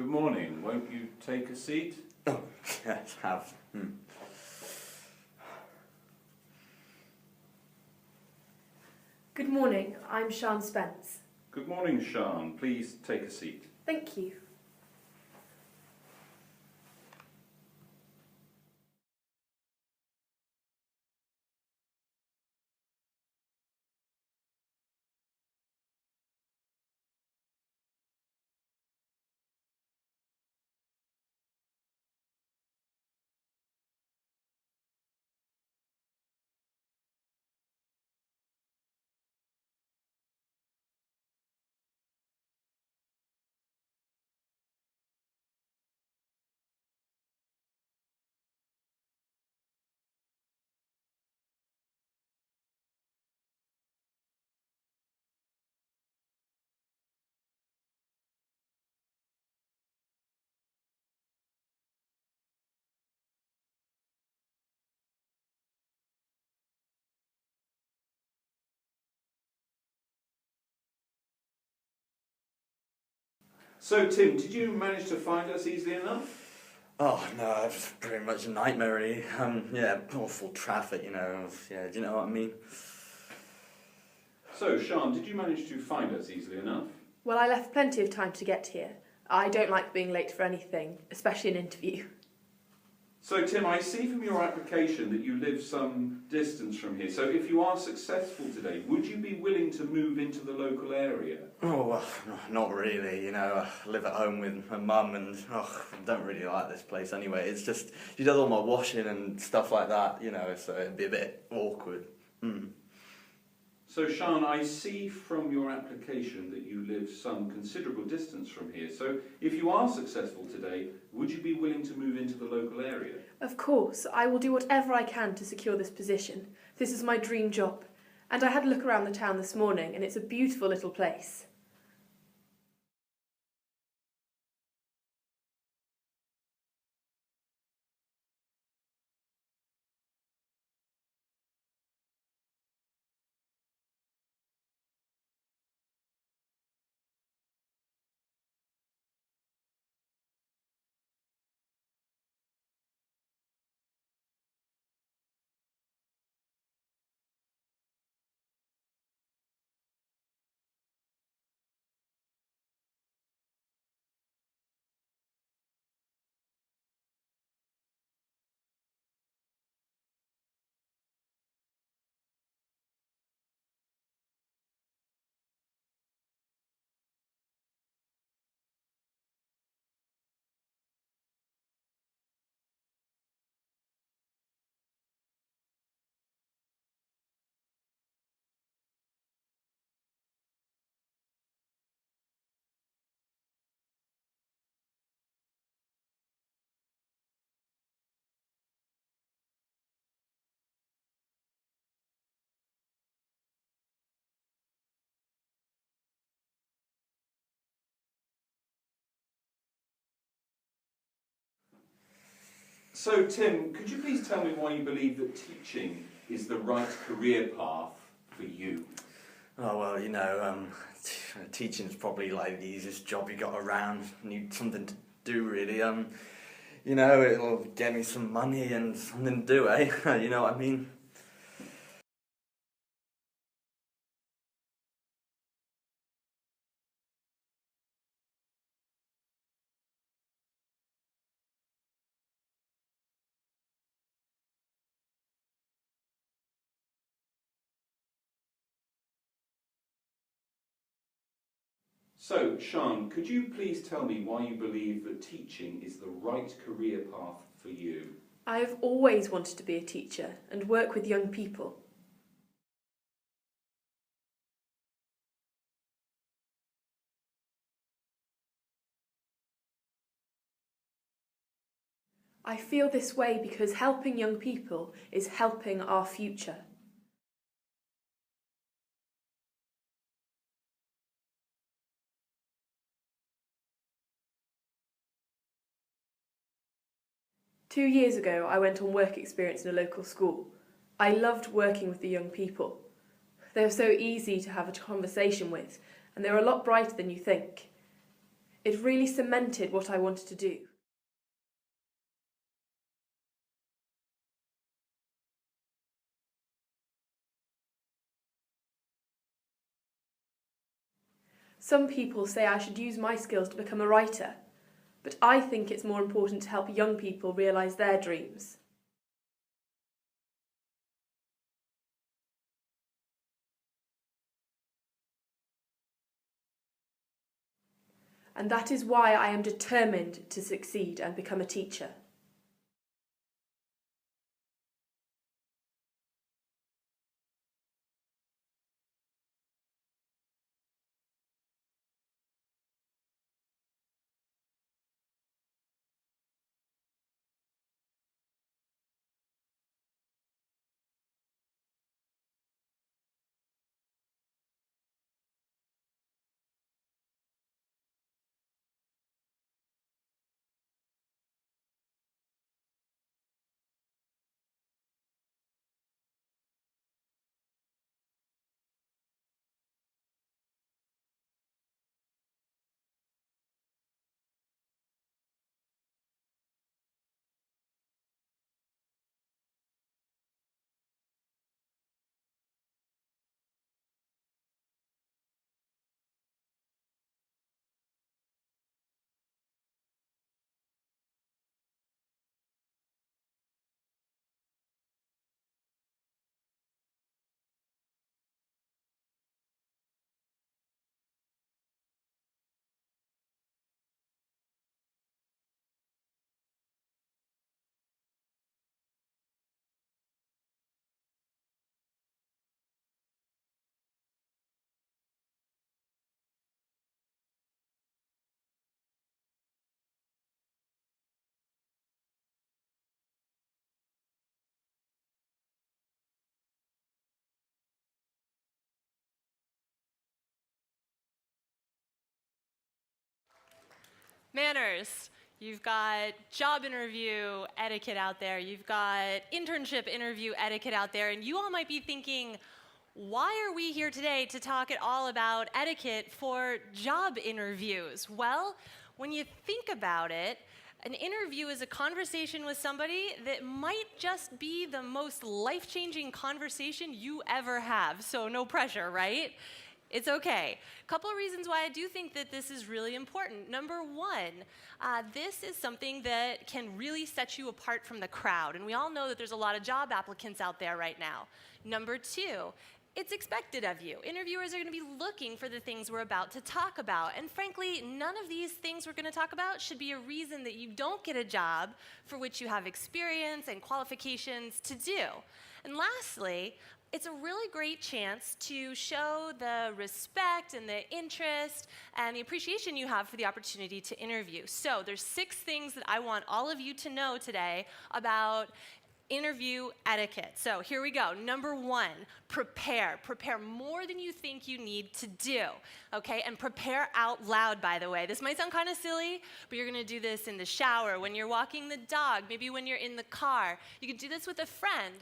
Good morning. Won't you take a seat? Oh, yes, have. Good morning, I'm Sian Spence. Good morning, Sian. Please take a seat. Thank you. So, Tim, did you manage to find us easily enough? Oh, no, it was pretty much a nightmare, really. Yeah, awful traffic, you know. Yeah, do you know what I mean? So, Sian, did you manage to find us easily enough? Well, I left plenty of time to get here. I don't like being late for anything, especially an interview. So, Tim, I see from your application that you live some distance from here. So, if you are successful today, would you be willing to move into the local area? Oh, well, not really, you know. I live at home with my mum and, I don't really like this place anyway. It's just, she does all my washing and stuff like that, you know, so it'd be a bit awkward. So, Sian, I see from your application that you live some considerable distance from here. So, if you are successful today, would you be willing to move into the local area? Of course, I will do whatever I can to secure this position. This is my dream job. And I had a look around the town this morning, and it's a beautiful little place. So, Tim, could you please tell me why you believe that teaching is the right career path for you? Oh, well, you know, teaching's probably like the easiest job you got around. Need something to do, really. You know, it'll get me some money and something to do, eh? You know what I mean? So, Sian, could you please tell me why you believe that teaching is the right career path for you? I have always wanted to be a teacher and work with young people. I feel this way because helping young people is helping our future. Two years ago, I went on work experience in a local school. I loved working with the young people. They were so easy to have a conversation with, and they were a lot brighter than you think. It really cemented what I wanted to do. Some people say I should use my skills to become a writer, but I think it's more important to help young people realise their dreams. And that is why I am determined to succeed and become a teacher. Manners. You've got job interview etiquette out there. You've got internship interview etiquette out there. And you all might be thinking, why are we here today to talk at all about etiquette for job interviews? Well, when you think about it, an interview is a conversation with somebody that might just be the most life-changing conversation you ever have. So no pressure, right? It's okay. A couple of reasons why I do think that this is really important. Number one, this is something that can really set you apart from the crowd. And we all know that there's a lot of job applicants out there right now. Number two, it's expected of you. Interviewers are going to be looking for the things we're about to talk about. And frankly, none of these things we're going to talk about should be a reason that you don't get a job for which you have experience and qualifications to do. And lastly, it's a really great chance to show the respect and the interest and the appreciation you have for the opportunity to interview. So there's 6 things that I want all of you to know today about interview etiquette. So here we go. Number 1, prepare. Prepare more than you think you need to do, okay? And prepare out loud, by the way. This might sound kind of silly, but you're going to do this in the shower, when you're walking the dog, maybe when you're in the car. You can do this with a friend.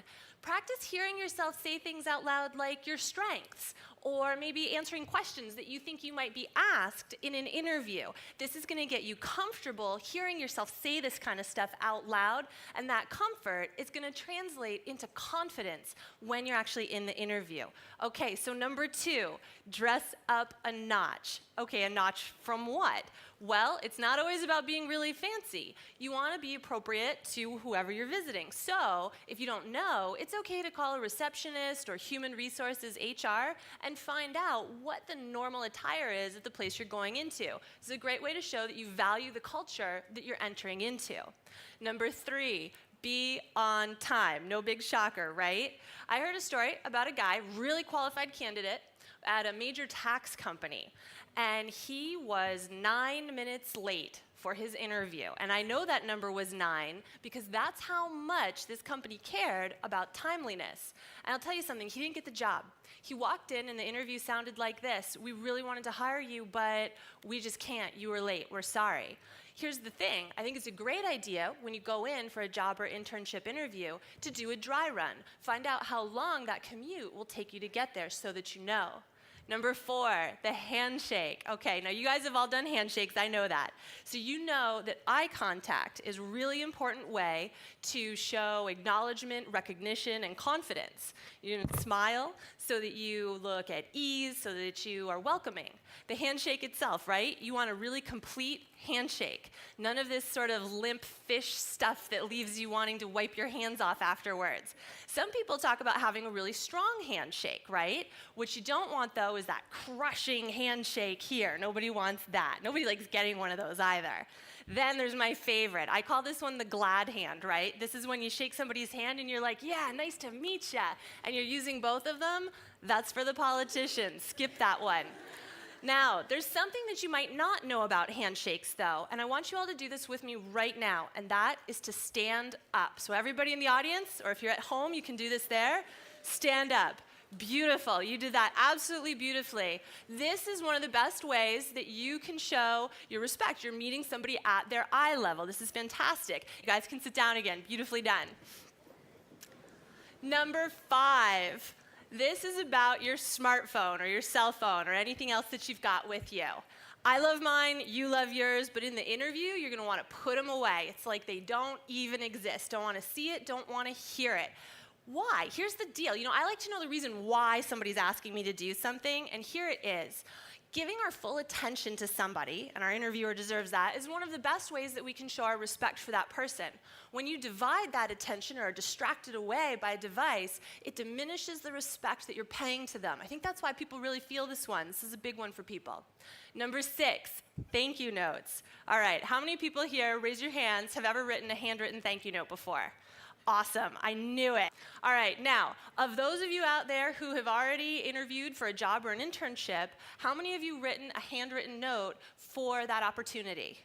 Practice hearing yourself say things out loud like your strengths, or maybe answering questions that you think you might be asked in an interview. This is going to get you comfortable hearing yourself say this kind of stuff out loud, and that comfort is going to translate into confidence when you're actually in the interview. Okay, so number 2, dress up a notch. Okay, a notch from what? Well, it's not always about being really fancy. You want to be appropriate to whoever you're visiting. So, if you don't know, it's okay to call a receptionist or human resources HR and find out what the normal attire is at the place you're going into. It's a great way to show that you value the culture that you're entering into. Number 3, be on time. No big shocker, right? I heard a story about a guy, really qualified candidate, at a major tax company, and he was 9 minutes late for his interview. And I know that number was 9 because that's how much this company cared about timeliness. And I'll tell you something, he didn't get the job. He walked in and the interview sounded like this: "We really wanted to hire you, but we just can't. You were late. We're sorry." Here's the thing, I think it's a great idea when you go in for a job or internship interview to do a dry run. Find out how long that commute will take you to get there so that you know. Number 4, the handshake. Okay, now you guys have all done handshakes, I know that. So you know that eye contact is a really important way to show acknowledgement, recognition, and confidence. You smile so that you look at ease, so that you are welcoming. The handshake itself, right? You want a really complete handshake. None of this sort of limp fish stuff that leaves you wanting to wipe your hands off afterwards. Some people talk about having a really strong handshake, right? What you don't want, though, is that crushing handshake here. Nobody wants that. Nobody likes getting one of those either. Then there's my favorite. I call this one the glad hand, right? This is when you shake somebody's hand and you're like, yeah, nice to meet ya, and you're using both of them. That's for the politicians. Skip that one. Now, there's something that you might not know about handshakes, though, and I want you all to do this with me right now, and that is to stand up. So everybody in the audience, or if you're at home, you can do this there. Stand up. Beautiful. You did that absolutely beautifully. This is one of the best ways that you can show your respect. You're meeting somebody at their eye level. This is fantastic. You guys can sit down again. Beautifully done. Number 5. This is about your smartphone or your cell phone or anything else that you've got with you. I love mine, you love yours, but in the interview, you're going to want to put them away. It's like they don't even exist. Don't want to see it, don't want to hear it. Why? Here's the deal. I like to know the reason why somebody's asking me to do something, and here it is. Giving our full attention to somebody, and our interviewer deserves that, is one of the best ways that we can show our respect for that person. When you divide that attention or are distracted away by a device, it diminishes the respect that you're paying to them. I think that's why people really feel this one. This is a big one for people. Number 6, thank you notes. All right, how many people here, raise your hands, have ever written a handwritten thank you note before? Awesome, I knew it. All right, now, of those of you out there who have already interviewed for a job or an internship, how many of you written a handwritten note for that opportunity?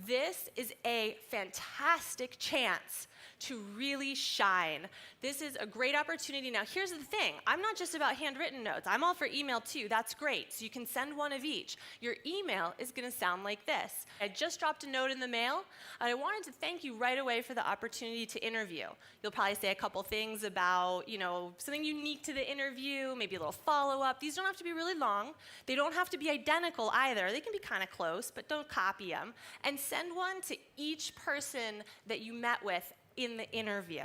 This is a fantastic chance to really shine. This is a great opportunity. Now, here's the thing. I'm not just about handwritten notes. I'm all for email, too. That's great. So you can send one of each. Your email is going to sound like this. I just dropped a note in the mail, and I wanted to thank you right away for the opportunity to interview. You'll probably say a couple things about, something unique to the interview, maybe a little follow-up. These don't have to be really long. They don't have to be identical either. They can be kind of close, but don't copy them. And send one to each person that you met with in the interview.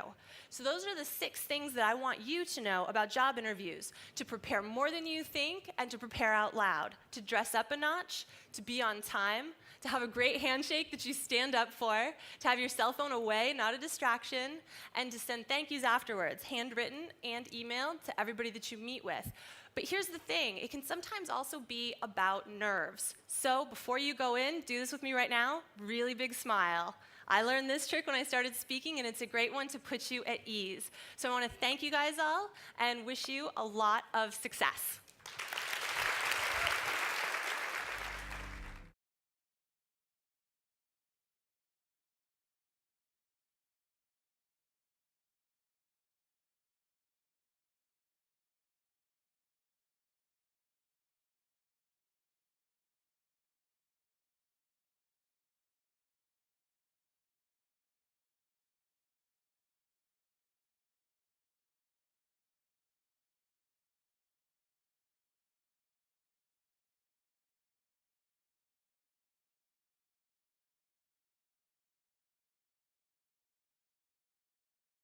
So those are the 6 things that I want you to know about job interviews: to prepare more than you think and to prepare out loud, to dress up a notch, to be on time, to have a great handshake that you stand up for, to have your cell phone away, not a distraction, and to send thank yous afterwards, handwritten and emailed to everybody that you meet with. But here's the thing, it can sometimes also be about nerves. So before you go in, do this with me right now, really big smile. I learned this trick when I started speaking, and it's a great one to put you at ease. So I want to thank you guys all and wish you a lot of success.